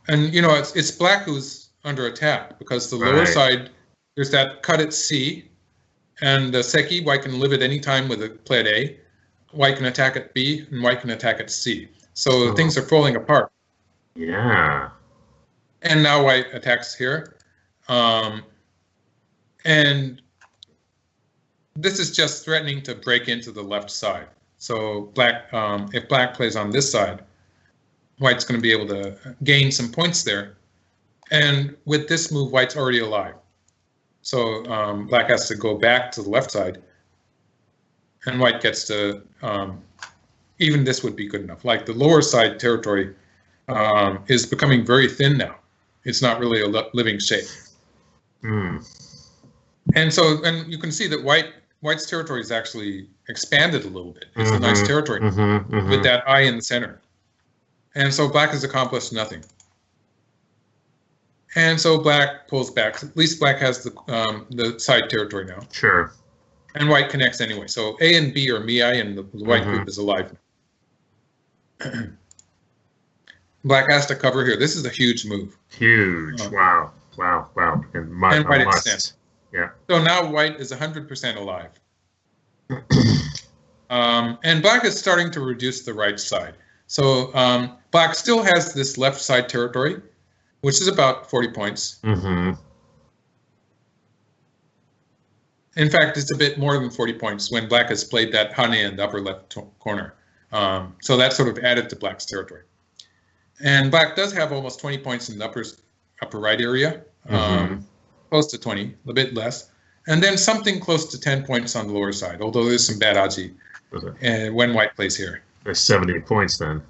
And, it's black who's under attack, because the lower side, there's that cut at C, and the seki, white can live at any time with a play at A. White can attack at B, and white can attack at C. So things are falling apart. Yeah. And now white attacks here. And this is just threatening to break into the left side. So black, if black plays on this side, white's going to be able to gain some points there. And with this move, white's already alive. So black has to go back to the left side, and white gets to, even this would be good enough. Like the lower side territory is becoming very thin now. It's not really a living shape. And so, and you can see that white's territory is actually expanded a little bit. It's a nice territory with that eye in the center. And so black has accomplished nothing. And so black pulls back. At least black has the side territory now. Sure. And white connects anyway. So A and B are miai, and the white group is alive. Black has to cover here. This is a huge move. Huge. Wow. And white must. extends. Yeah. So now white is 100% alive. And black is starting to reduce the right side. So black still has this left side territory, which is about 40 points. Mm-hmm. In fact, it's a bit more than 40 points when black has played that hane in the upper left corner. So that sort of added to black's territory. And black does have almost 20 points in the upper right area, close to 20, a bit less. And then something close to 10 points on the lower side, although there's some bad aji when white plays here. There's 70 points then.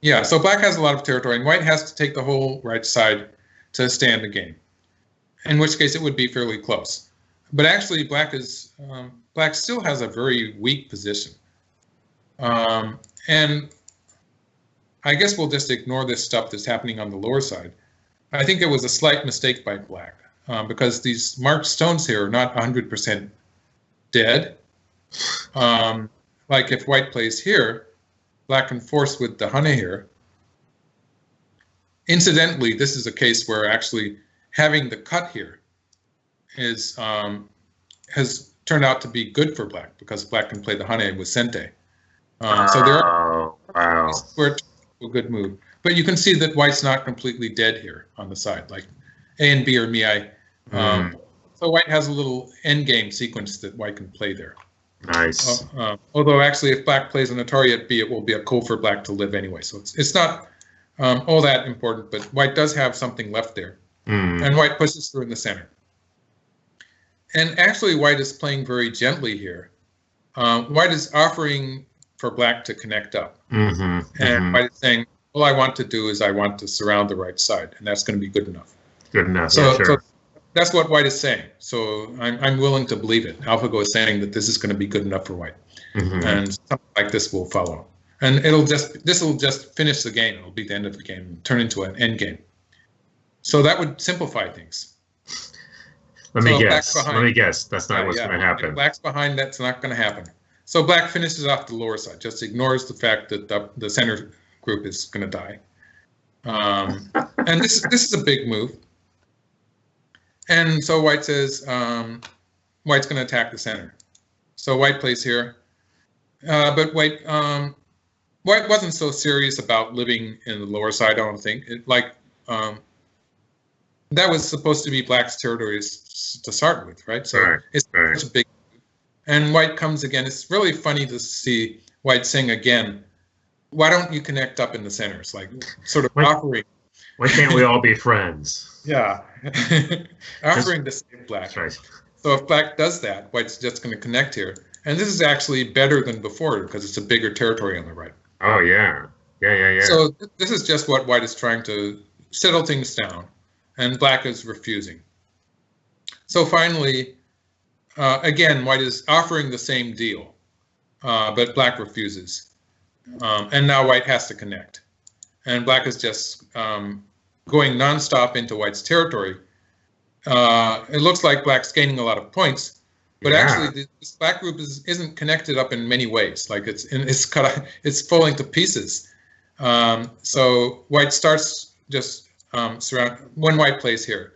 Yeah, so black has a lot of territory, and white has to take the whole right side to stay in the game, in which case it would be fairly close. But actually, black still has a very weak position. And I guess we'll just ignore this stuff that's happening on the lower side. I think it was a slight mistake by black because these marked stones here are not 100% dead. Like if white plays here, black can force with the hane here. Incidentally, this is a case where actually having the cut here is has turned out to be good for black because black can play the hane with sente. So there are where it's a good move. But you can see that white's not completely dead here on the side, like A and B are miai. So white has a little endgame sequence that white can play there. Nice. Although actually, if black plays an Atari at B, it will be a ko for black to live anyway. So it's not all that important, but white does have something left there. And white pushes through in the center. And actually, white is playing very gently here. White is offering for black to connect up. And white is saying, all I want to do is I want to surround the right side, and that's going to be good enough. Good enough, so, yeah, sure. So that's what white is saying. So I'm willing to believe it. AlphaGo is saying that this is going to be good enough for white. And something like this will follow. And this will just finish the game. It'll be the end of the game and turn into an end game. So that would simplify things. Let me guess. That's not what's going to happen. If black's behind, that's not going to happen. So black finishes off the lower side, just ignores the fact that the center group is going to die. And this is a big move. And so white says, white's going to attack the center. So white plays here. But white wasn't so serious about living in the lower side, I don't think. That was supposed to be black's territory to start with, right? So it's such a big. And white comes again. It's really funny to see white saying again, why don't you connect up in the center? It's like sort of offering. Why can't we all be friends? Yeah. Offering to save black. That's right. So if black does that, white's just going to connect here. And this is actually better than before because it's a bigger territory on the right. Oh, yeah. Yeah. So this is just what white is trying to settle things down. And black is refusing. So finally, again, white is offering the same deal, but black refuses. And now white has to connect. And black is just going nonstop into white's territory. It looks like black's gaining a lot of points, but actually this black group isn't connected up in many ways. Like it's falling to pieces. So white starts just when white plays here.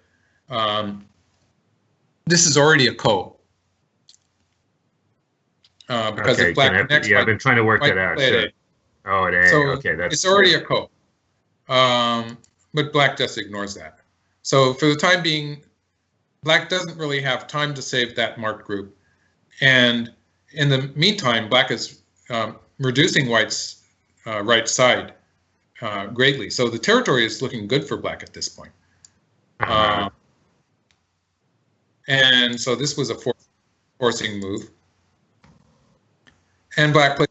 This is already a ko. Because if black connects, I've been trying to work that out. Sure. Oh, an A. So okay, it's already a ko. But black just ignores that. So for the time being, black doesn't really have time to save that marked group. And in the meantime, black is reducing white's right side greatly. So the territory is looking good for black at this point. And so this was a forcing move. And black plays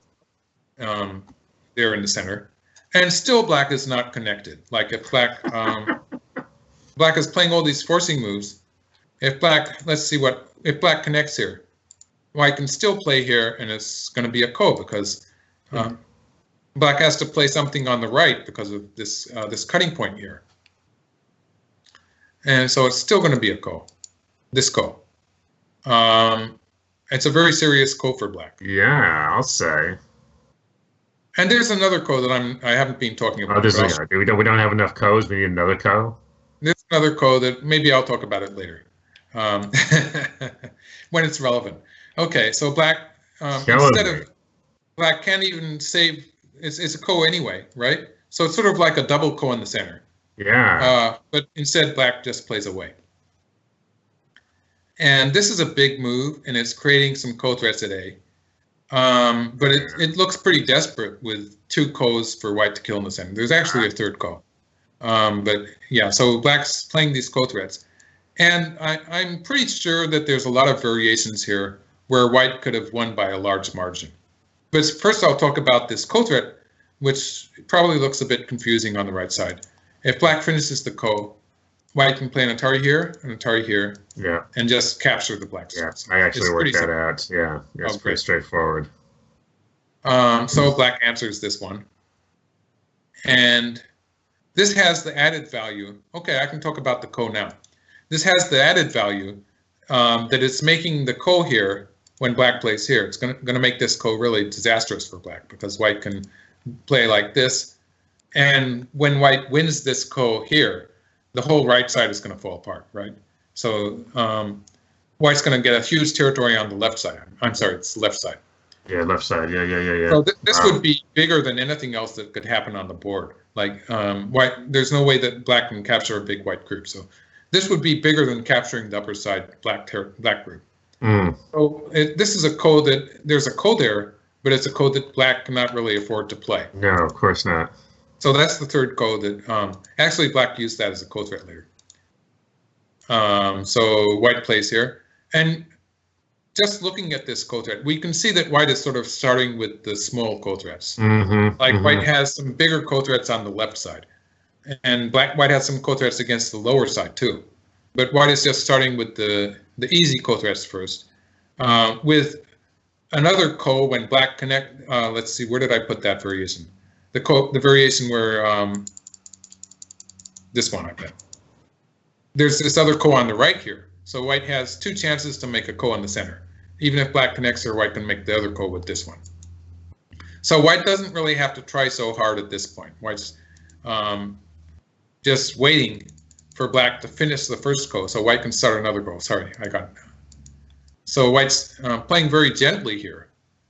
there in the center. And still black is not connected. Like if black black is playing all these forcing moves, if black, if black connects here, white can still play here and it's going to be a ko because black has to play something on the right because of this this cutting point here. And so it's still going to be a ko, this ko. It's a very serious ko for black. Yeah, I'll say. And there's another ko that I haven't been talking about. We don't have enough ko's. We need another ko. There's another ko that maybe I'll talk about it later, when it's relevant. Okay, so black instead of black can't even save. It's a ko anyway, right? So it's sort of like a double ko in the center. Yeah. But instead, black just plays away. And this is a big move, and it's creating some ko threats at A. But it looks pretty desperate with 2 ko's for white to kill in the center. There's actually a 3rd ko. But yeah, so black's playing these ko threats. And I'm pretty sure that there's a lot of variations here where white could have won by a large margin. But first I'll talk about this ko threat, which probably looks a bit confusing on the right side. If black finishes the ko, white can play an Atari here, yeah, and just capture the black. Yeah, I actually worked that out. Yeah, it's pretty straightforward. So black answers this one. And this has the added value. Okay, I can talk about the ko now. This has the added value that it's making the ko here when black plays here. It's going to make this ko really disastrous for black because white can play like this. And when white wins this ko here, the whole right side is going to fall apart, right? So white's going to get a huge territory on the left side. I'm sorry, it's the left side. Yeah, left side. Yeah. So this would be bigger than anything else that could happen on the board. Like white, there's no way that black can capture a big white group. So this would be bigger than capturing the upper side black group. So this is a code that there's a code there, but it's a code that black cannot really afford to play. No, of course not. So that's the 3rd code that actually black used that as a code threat later. So white plays here, and just looking at this code threat, we can see that white is sort of starting with the small code threats. White has some bigger code threats on the left side, and white has some code threats against the lower side too. But white is just starting with the easy code threats first. With another ko when black connect, let's see, where did I put that variation? The variation where this one I bet. There's this other ko on the right here. So white has 2 chances to make a ko in the center. Even if black connects her, white can make the other ko with this one. So white doesn't really have to try so hard at this point. White's just waiting for black to finish the first ko, so white can start another ko. Sorry, I got it now. So white's playing very gently here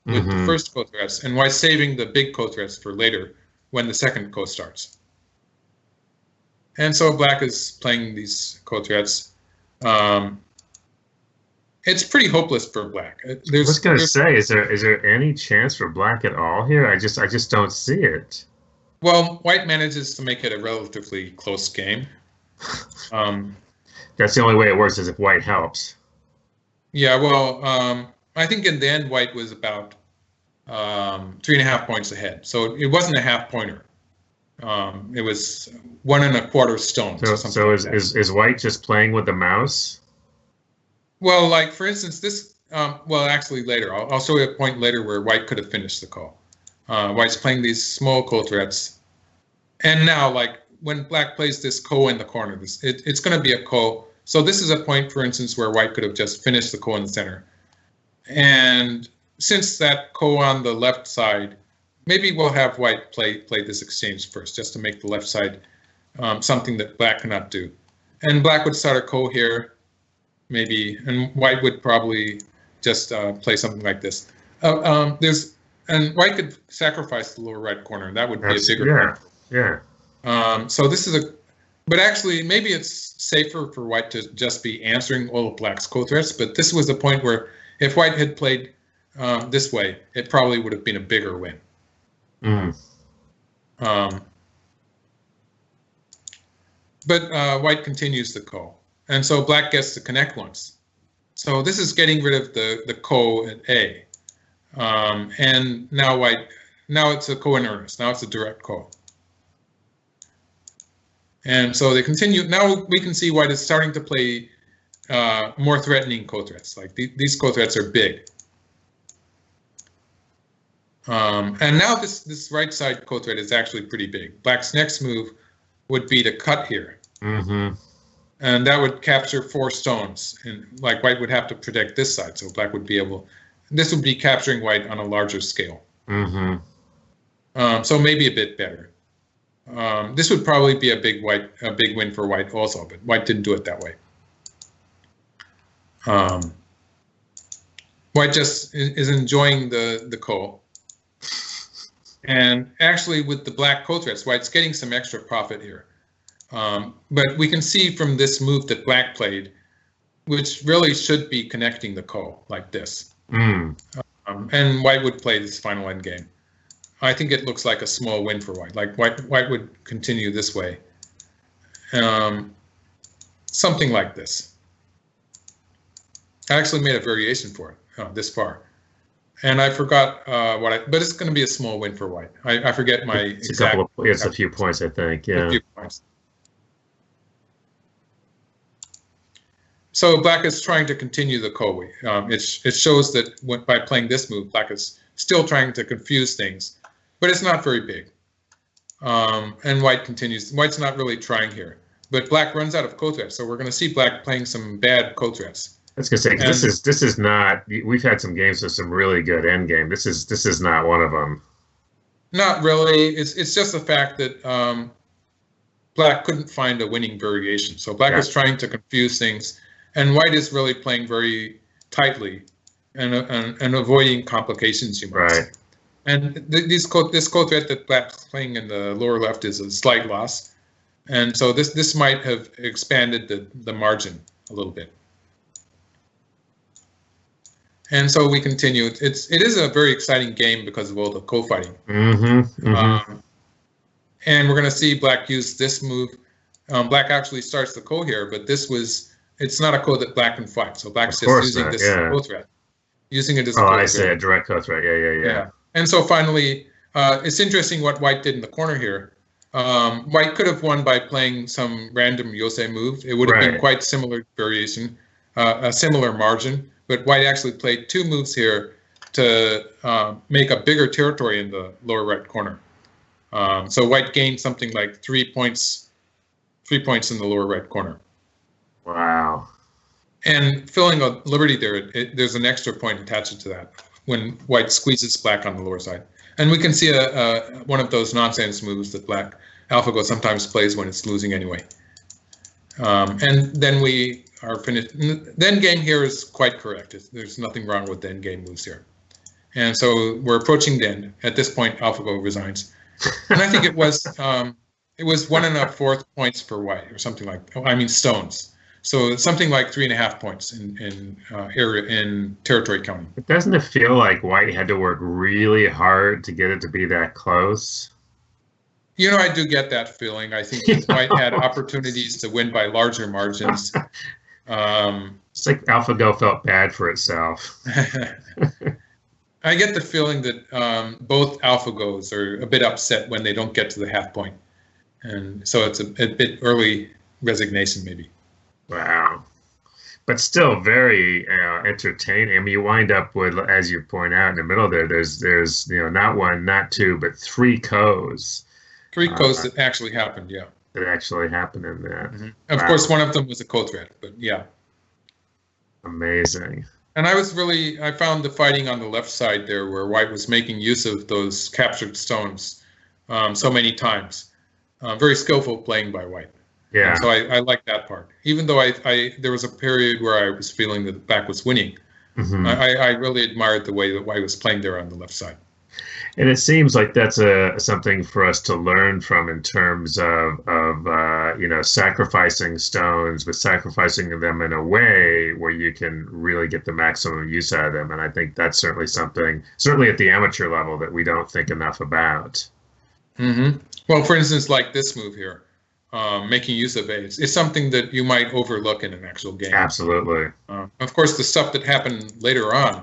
with the first ko threats, and white's saving the big ko threats for later when the second ko starts. And so black is playing these ko threats. It's pretty hopeless for black. I was going to say, is there any chance for black at all here? I just don't see it. Well, white manages to make it a relatively close game. That's the only way it works, is if white helps. Yeah, well, I think in the end, white was about 3.5 points ahead. So it wasn't a half pointer. It was 1 1/4 stones. So is white just playing with the mouse? Well, like for instance, this. Well, actually, later I'll show you a point later where white could have finished the ko. White's playing these small ko threats, and now like when black plays this ko in the corner, it's going to be a ko. So this is a point, for instance, where white could have just finished the ko in the center. And since that ko on the left side, maybe we'll have white play this exchange first, just to make the left side something that black cannot do. And black would start a ko here, maybe, and white would probably just play something like this. And white could sacrifice the lower right corner, and that would be a bigger. Yeah. So this is but actually maybe it's safer for white to just be answering all of black's ko threats. But this was the point where if white had played this way, it probably would have been a bigger win. But white continues the ko, and so black gets to connect once. So this is getting rid of the ko at A, and now it's a ko in earnest. Now it's a direct ko. And so they continue. Now we can see white is starting to play more threatening ko threats. Like these ko threats are big. And now this right side ko threat is actually pretty big. Black's next move would be to cut here. And that would capture 4 stones. And like white would have to protect this side. So black would be able, this would be capturing white on a larger scale. So maybe a bit better. This would probably be a big win for white also, but white didn't do it that way. White just is enjoying the call. And actually with the black call threats, white's getting some extra profit here. But we can see from this move that black played, which really should be connecting the call like this. And white would play this final endgame. I think it looks like a small win for white. Like white would continue this way. Something like this. I actually made a variation for it this far. And I forgot but it's going to be a small win for white. I forget my exact. It's a few points, I think. Yeah. A few points. So black is trying to continue the call. It shows that by playing this move, black is still trying to confuse things, but it's not very big. And white continues. White's not really trying here, but black runs out of code threats. So we're going to see black playing some bad code threats. I was going to say, this is not. We've had some games with some really good endgame. This is not one of them. Not really. It's just the fact that black couldn't find a winning variation. So black is trying to confuse things. And white is really playing very tightly and avoiding complications, you might say. And this code threat that black's playing in the lower left is a slight loss. And so this might have expanded the margin a little bit. And so we continue. It is a very exciting game because of all the co-fighting. And we're going to see black use this move. Black actually starts the co here, but it's not a code that black can fight. So black's just using this co-threat. Using it as a I see, a direct co-threat. Yeah. And so finally, it's interesting what white did in the corner here. White could have won by playing some random Yosei move. It would have been quite similar variation, a similar margin. But white actually played two moves here to make a bigger territory in the lower right corner. So white gained something like 3 points in the lower right corner. Wow. And filling a liberty there, there's an extra point attached to that when white squeezes black on the lower side. And we can see one of those nonsense moves that black AlphaGo sometimes plays when it's losing anyway. And then we are finished. The endgame here is quite correct. There's nothing wrong with the endgame moves here. And so we're approaching the end. At this point, AlphaGo resigns. And I think it was 1 1/4 points for white or something stones. So something like 3.5 points in territory counting. But doesn't it feel like white had to work really hard to get it to be that close? I do get that feeling. I think white had opportunities to win by larger margins. It's like AlphaGo felt bad for itself. I get the feeling that both AlphaGos are a bit upset when they don't get to the half point. And so it's a bit early resignation, maybe. Wow. But still very entertaining. I mean, you wind up with, as you point out in the middle there, there's not one, not two, but 3 codes. 3 codes that actually happened, yeah. That actually happened in that. Of course, one of them was a code threat, but yeah. Amazing. And I found the fighting on the left side there where white was making use of those captured stones so many times. Very skillful playing by white. Yeah. And so I like that part. Even though there was a period where I was feeling that black was winning, I really admired the way that white was playing there on the left side. And it seems like that's something for us to learn from in terms of sacrificing stones, but sacrificing them in a way where you can really get the maximum use out of them. And I think that's certainly something, certainly at the amateur level, that we don't think enough about. Well, for instance, like this move here, making use of aids is something that you might overlook in an actual game. Absolutely. Of course, the stuff that happened later on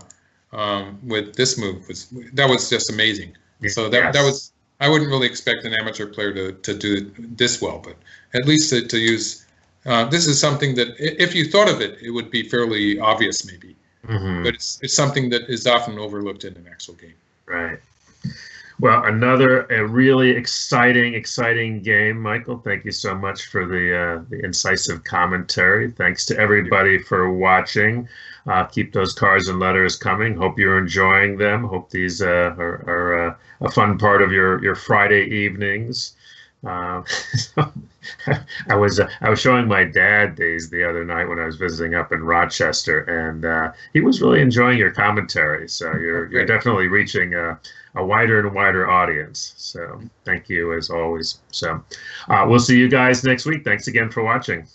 with this move was just amazing. So that was, I wouldn't really expect an amateur player to do this well, but at least to use this is something that if you thought of it, it would be fairly obvious maybe. But it's something that is often overlooked in an actual game. Right. Well, another a really exciting game, Michael. Thank you so much for the incisive commentary. Thanks to everybody for watching. Keep those cards and letters coming. Hope you're enjoying them. Hope these are a fun part of your Friday evenings. I was showing my dad these the other night when I was visiting up in Rochester, and he was really enjoying your commentary. So you're definitely reaching a wider and wider audience. So thank you as always. So we'll see you guys next week. Thanks again for watching.